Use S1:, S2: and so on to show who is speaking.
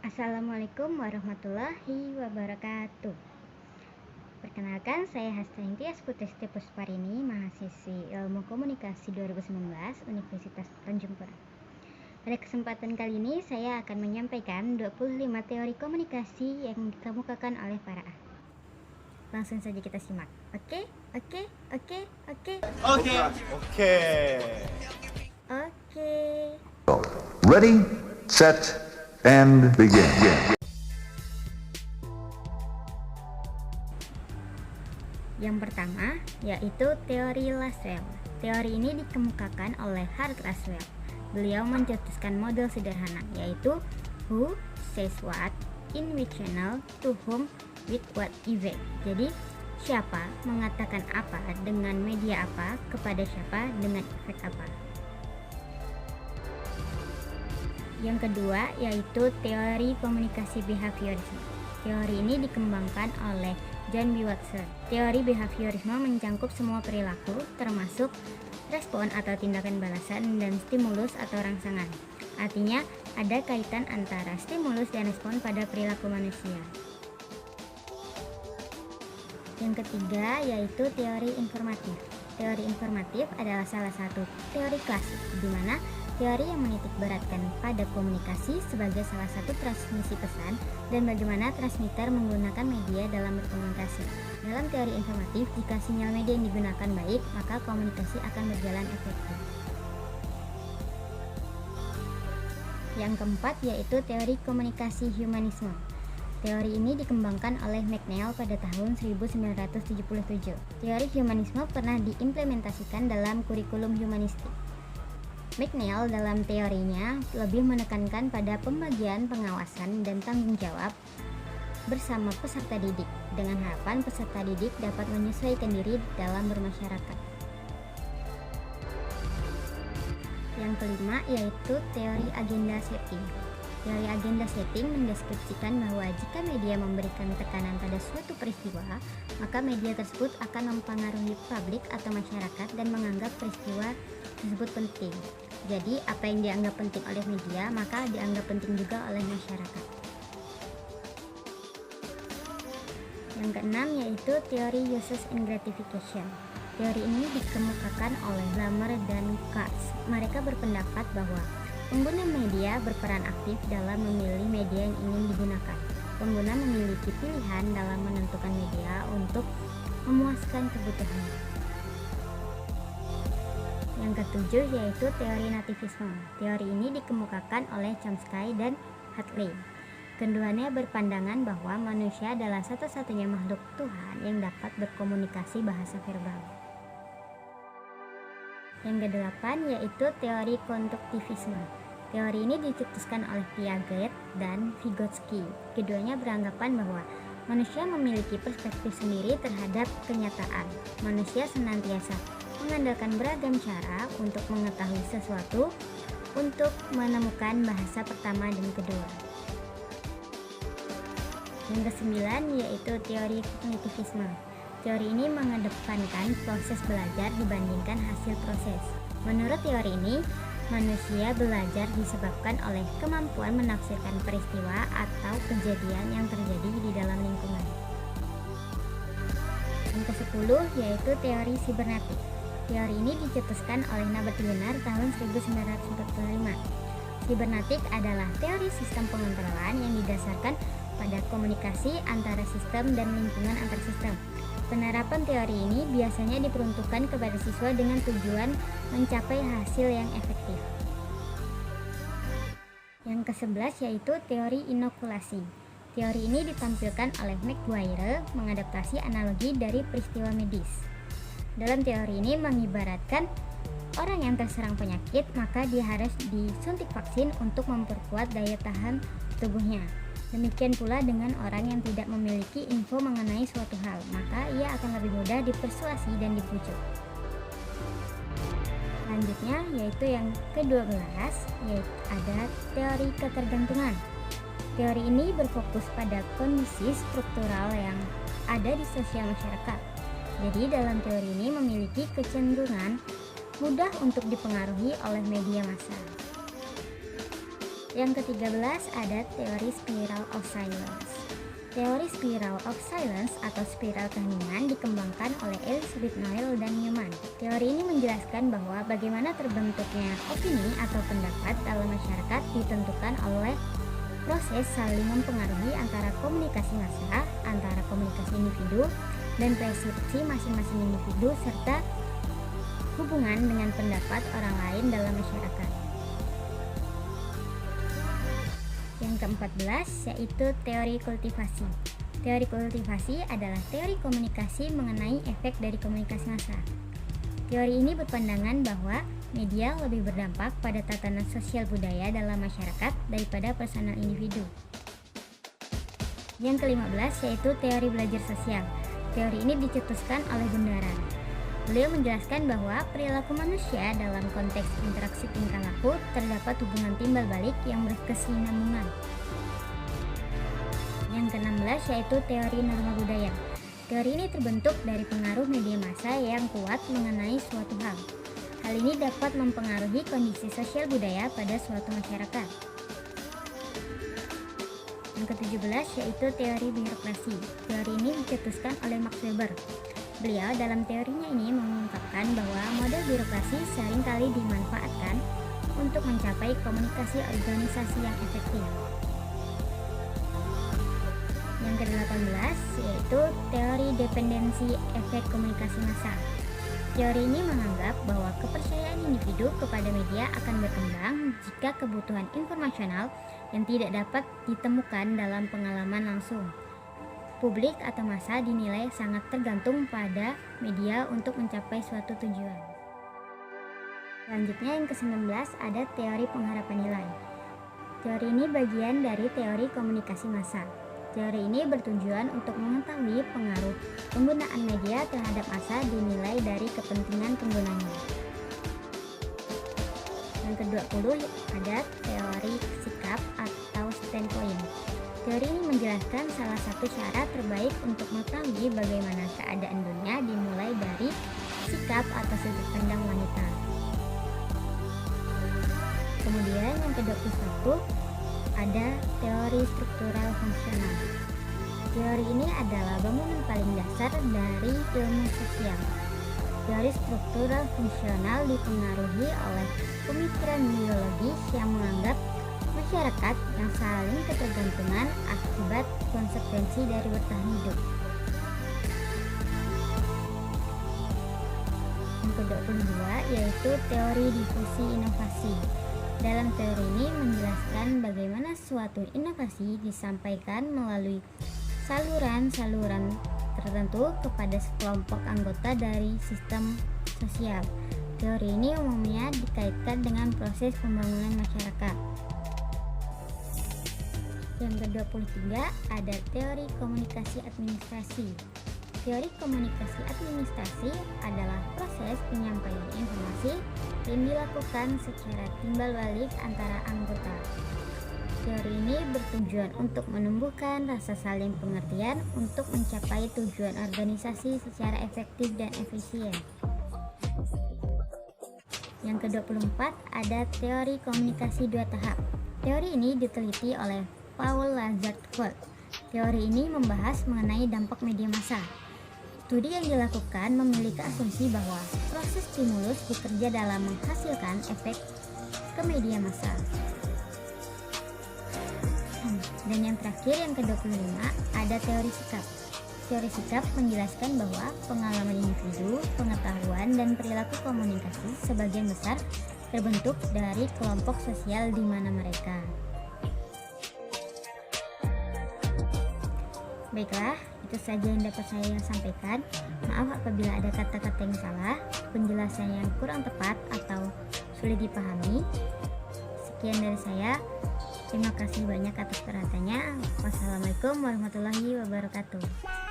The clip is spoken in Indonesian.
S1: Assalamualaikum warahmatullahi wabarakatuh. Perkenalkan, saya Hastaintias Putesti Pusparini, mahasiswi Ilmu Komunikasi 2019 Universitas Tanjung Pura. Pada kesempatan kali ini saya akan menyampaikan 25 teori komunikasi yang dikemukakan oleh para ahli. Langsung saja kita simak. Oke.
S2: Ready, set, and begin.
S1: Yang pertama yaitu teori Laswell. Teori ini dikemukakan oleh Hart Laswell. Beliau mencetuskan model sederhana yaitu who says what, in which channel, to whom, with what event. Jadi siapa mengatakan apa, dengan media apa, kepada siapa, dengan efek apa. Yang kedua yaitu teori komunikasi behaviorisme. Teori ini dikembangkan oleh John B. Watson. Teori behaviorisme mencangkup semua perilaku, termasuk respon atau tindakan balasan dan stimulus atau rangsangan. Artinya, ada kaitan antara stimulus dan respon pada perilaku manusia. Yang ketiga yaitu teori informatif. Teori informatif adalah salah satu teori klasik, di mana teori yang menitik beratkan pada komunikasi sebagai salah satu transmisi pesan dan bagaimana transmitter menggunakan media dalam berkomunikasi. Dalam teori informatif, jika sinyal media yang digunakan baik, maka komunikasi akan berjalan efektif. Yang keempat yaitu teori komunikasi humanisme. Teori ini dikembangkan oleh McNeill pada tahun 1977. Teori humanisme pernah diimplementasikan dalam kurikulum humanistik. McNeill dalam teorinya lebih menekankan pada pembagian pengawasan dan tanggung jawab bersama peserta didik, dengan harapan peserta didik dapat menyesuaikan diri dalam bermasyarakat. Yang kelima yaitu teori agenda setting. Teori agenda setting mendeskripsikan bahwa jika media memberikan tekanan pada suatu peristiwa, maka media tersebut akan mempengaruhi publik atau masyarakat dan menganggap peristiwa tersebut penting. Jadi, apa yang dianggap penting oleh media, maka dianggap penting juga oleh masyarakat. Yang keenam yaitu teori uses and gratification. Teori ini dikemukakan oleh Lamer dan Katz. Mereka berpendapat bahwa pengguna media berperan aktif dalam memilih media yang ingin digunakan. Pengguna memiliki pilihan dalam menentukan media untuk memuaskan kebutuhan. Yang ketujuh yaitu teori nativisme. Teori ini dikemukakan oleh Chomsky dan Hadley. Keduanya berpandangan bahwa manusia adalah satu-satunya makhluk Tuhan yang dapat berkomunikasi bahasa verbal. Yang kedelapan yaitu teori konstruktivisme. Teori ini dicetuskan oleh Piaget dan Vygotsky. Keduanya beranggapan bahwa manusia memiliki perspektif sendiri terhadap kenyataan. Manusia senantiasa mengandalkan beragam cara untuk mengetahui sesuatu, untuk menemukan bahasa pertama dan kedua. Yang kesembilan yaitu teori kognitivisme. Teori ini mengedepankan proses belajar dibandingkan hasil proses. Menurut teori ini, manusia belajar disebabkan oleh kemampuan menafsirkan peristiwa atau kejadian yang terjadi di dalam lingkungan. Yang ke-10 yaitu teori sibernetik. Teori ini dicetuskan oleh Norbert Wiener tahun 1945. Sibernetik adalah teori sistem pengontrolan yang didasarkan pada komunikasi antara sistem dan lingkungan antar sistem. Penerapan teori ini biasanya diperuntukkan kepada siswa dengan tujuan mencapai hasil yang efektif. Yang ke-11 yaitu teori inokulasi. Teori ini ditampilkan oleh McGuire mengadaptasi analogi dari peristiwa medis. Dalam teori ini mengibaratkan orang yang terserang penyakit, maka dia harus disuntik vaksin untuk memperkuat daya tahan tubuhnya. Demikian pula dengan orang yang tidak memiliki info mengenai suatu hal, maka ia akan lebih mudah dipersuasi dan dibujuk. Selanjutnya yaitu yang ke-12, yaitu ada teori ketergantungan. Teori ini berfokus pada kondisi struktural yang ada di sosial masyarakat. Jadi dalam teori ini memiliki kecenderungan mudah untuk dipengaruhi oleh media massa. Yang ke-13 ada teori spiral of silence. Teori spiral of silence atau spiral keheningan dikembangkan oleh Elizabeth Noel dan Newman. Teori ini menjelaskan bahwa bagaimana terbentuknya opini atau pendapat dalam masyarakat ditentukan oleh proses saling mempengaruhi antara komunikasi massa, antara komunikasi individu, dan persepsi masing-masing individu, serta hubungan dengan pendapat orang lain dalam masyarakat. Yang ke-14 yaitu teori kultivasi. Teori kultivasi adalah teori komunikasi mengenai efek dari komunikasi massa. Teori ini berpandangan bahwa media lebih berdampak pada tatanan sosial budaya dalam masyarakat daripada personal individu. Yang ke-15 yaitu teori belajar sosial. Teori ini dicetuskan oleh Bundaran. Beliau menjelaskan bahwa perilaku manusia dalam konteks interaksi tingkah laku terdapat hubungan timbal balik yang berkesinambungan. Yang ke-16 yaitu teori norma budaya. Teori ini terbentuk dari pengaruh media massa yang kuat mengenai suatu hal. Hal ini dapat mempengaruhi kondisi sosial budaya pada suatu masyarakat. Yang ke-17 yaitu teori birokrasi. Teori ini dicetuskan oleh Max Weber. Beliau dalam teorinya ini mengungkapkan bahwa model birokrasi seringkali dimanfaatkan untuk mencapai komunikasi organisasi yang efektif. Yang ke-18 yaitu teori dependensi efek komunikasi massa. Teori ini menganggap bahwa kepercayaan individu kepada media akan berkembang jika kebutuhan informasional yang tidak dapat ditemukan dalam pengalaman langsung. Publik atau massa dinilai sangat tergantung pada media untuk mencapai suatu tujuan. Selanjutnya yang ke-19 ada teori pengharapan nilai. Teori ini bagian dari teori komunikasi massa. Teori ini bertujuan untuk mengetahui pengaruh penggunaan media terhadap massa dinilai dari kepentingan penggunanya. Yang ke-20 ada teori sikap atau standpoint. Teori ini menjelaskan salah satu cara terbaik untuk mengetahui bagaimana keadaan dunia dimulai dari sikap atau sudut pandang wanita. Kemudian yang ke-21 ada teori struktural fungsional. Teori ini adalah bangunan paling dasar dari ilmu sosial. Teori struktural fungsional dipengaruhi oleh pemikiran biologis yang menganggap masyarakat yang saling ketergantungan akibat konsekuensi dari bertahan hidup. Yang ke-22 yaitu teori difusi inovasi. Dalam teori ini menjelaskan bagaimana suatu inovasi disampaikan melalui saluran-saluran tertentu kepada sekelompok anggota dari sistem sosial. Teori ini umumnya dikaitkan dengan proses pembangunan masyarakat. Yang ke-23 ada teori komunikasi administrasi. Teori komunikasi administrasi adalah proses penyampaian informasi yang dilakukan secara timbal balik antara anggota. Teori ini bertujuan untuk menumbuhkan rasa saling pengertian untuk mencapai tujuan organisasi secara efektif dan efisien. Yang ke-24 ada teori komunikasi dua tahap. Teori ini diteliti oleh Paul Lazarus. Teori ini membahas mengenai dampak media massa. Studi yang dilakukan memiliki asumsi bahwa proses stimulus bekerja dalam menghasilkan efek ke media massa. Dan yang terakhir yang ke-25 ada teori sikap. Teori sikap menjelaskan bahwa pengalaman individu, pengetahuan, dan perilaku komunikasi sebagian besar terbentuk dari kelompok sosial di mana mereka. Baiklah, itu saja yang dapat saya sampaikan. Maaf apabila ada kata-kata yang salah, penjelasan yang kurang tepat atau sulit dipahami. Sekian dari saya. Terima kasih banyak atas perhatiannya. Wassalamualaikum warahmatullahi wabarakatuh.